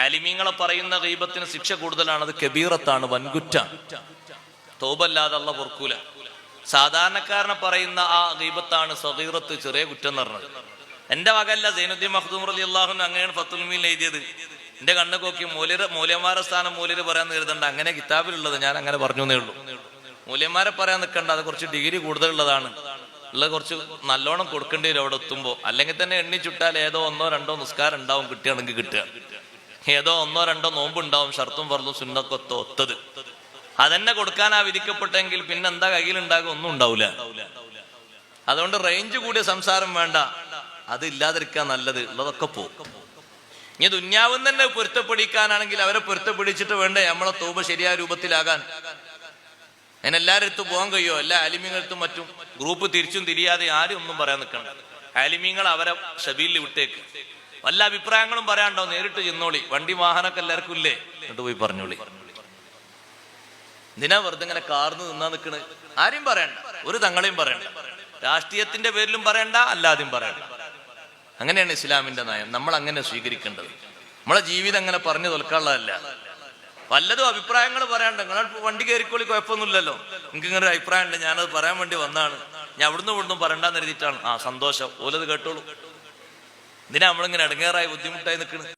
ആലിമീങ്ങളെ പറയുന്ന ഗീബത്തിന് ശിക്ഷ കൂടുതലാണ്. അത് കബീറത്താണ്, വൻകുറ്റാണ്. തൗബല്ലാതെ അല്ലാഹു പൊറുക്കൂല. സാധാരണക്കാരനെ പറയുന്ന ആ ഗീബത്താണ് സഗീറത്ത്, ചെറിയ കുറ്റം എന്ന് പറഞ്ഞത്. എന്റെ വകല്ല, സൈനുദ്ദീൻ മഖ്ദൂം റളിയല്ലാഹു അൻഹു അങ്ങനെയാണ് ഫത്തുൽ മുഈനിൽ എഴുതിയത്. എന്റെ കണ്ണ് നോക്കി മൂല്യന്മാരെ സ്ഥാനം മൂല്യര് പറയാൻ എഴുതണ്ട, അങ്ങനെ കിതാബിലുള്ളത് ഞാൻ അങ്ങനെ പറഞ്ഞു എന്നേ ഉള്ളൂ. മൂല്യന്മാരെ പറയാൻ നിൽക്കണ്ട, അത് കുറച്ച് ഡിഗ്രി കൂടുതലുള്ളതാണ്, ഉള്ളത് കുറച്ച് നല്ലോണം കൊടുക്കേണ്ടി വരും അവിടെ എത്തുമ്പോൾ. അല്ലെങ്കിൽ തന്നെ എണ്ണി ചുട്ടാൽ ഏതോ 1-2 നിസ്കാരം ഉണ്ടാവും, കിട്ടുകയാണെങ്കിൽ കിട്ടുക. ഏതോ 1-2 നോമ്പ് ഉണ്ടാവും, ഷർത്തും ഫർളും സുന്നത്തൊക്കെ ഒത്തത്. അതെന്നെ കൊടുക്കാനാ വിധിക്കപ്പെട്ടെങ്കിൽ പിന്നെ എന്താ കയ്യിലുണ്ടാകും? ഒന്നും ഉണ്ടാവില്ല. അതുകൊണ്ട് റേഞ്ച് കൂടിയ സംസാരം വേണ്ട, അത് ഇല്ലാതിരിക്കാൻ നല്ലത്. ഉള്ളതൊക്കെ പോകും. ഇനി ദുന്യാവും തന്നെ പൊരുത്തപ്പെടിക്കാനാണെങ്കിൽ അവരെ പൊരുത്തപ്പെടിച്ചിട്ട് വേണ്ടേ നമ്മളെ തൗബ ശരിയായ രൂപത്തിലാകാൻ. അതിന് എല്ലാവരുടെ അടുത്തും പോകാൻ കഴിയുമോ? എല്ലാ ആലിമീങ്ങളടുത്തും മറ്റും ഗ്രൂപ്പ് തിരിച്ചും തിരിയാതെ ആരും ഒന്നും പറയാൻ നിൽക്കണ്ട. ആലിമീങ്ങൾ അവരെ സബീലിൽ വിട്ടേക്ക്. വല്ല അഭിപ്രായങ്ങളും പറയാനുണ്ടോ? നേരിട്ട് ചെന്നോളി. വണ്ടി വാഹനമൊക്കെ എല്ലാവർക്കും ഇല്ലേ, എന്നിട്ട് പോയി പറഞ്ഞോളി. എന്തിനാ വെറുതെ ഇങ്ങനെ കാർന്ന് നിന്നാ നിൽക്കണ്? ആരെയും പറയണ്ട, ഒരു തങ്ങളെയും പറയണ്ട, രാഷ്ട്രീയത്തിന്റെ പേരിലും പറയണ്ട, അല്ലാതെയും പറയണ്ട. അങ്ങനെയാണ് ഇസ്ലാമിന്റെ നയം. നമ്മൾ അങ്ങനെ സ്വീകരിക്കേണ്ടത്. നമ്മളെ ജീവിതം അങ്ങനെ പറഞ്ഞു തോൽക്കാനുള്ളതല്ല. വല്ലതും അഭിപ്രായങ്ങൾ പറയാണ്ട് നിങ്ങൾ വണ്ടി കയറിക്കോളി, കുഴപ്പമൊന്നുമില്ലല്ലോ. നിങ്ങൾക്ക് ഇങ്ങനെ ഒരു അഭിപ്രായം ഉണ്ട്, ഞാനത് പറയാൻ വേണ്ടി വന്നാണ്, ഞാൻ ഇവിടുന്ന് പറയണ്ടെന്ന് എഴുതിയിട്ടാണ്. സന്തോഷം, ഓലത് കേട്ടോളൂ. ഇതിനാ നമ്മളിങ്ങനെ ഇടങ്ങേറായി ബുദ്ധിമുട്ടായി നിൽക്കുന്നത്.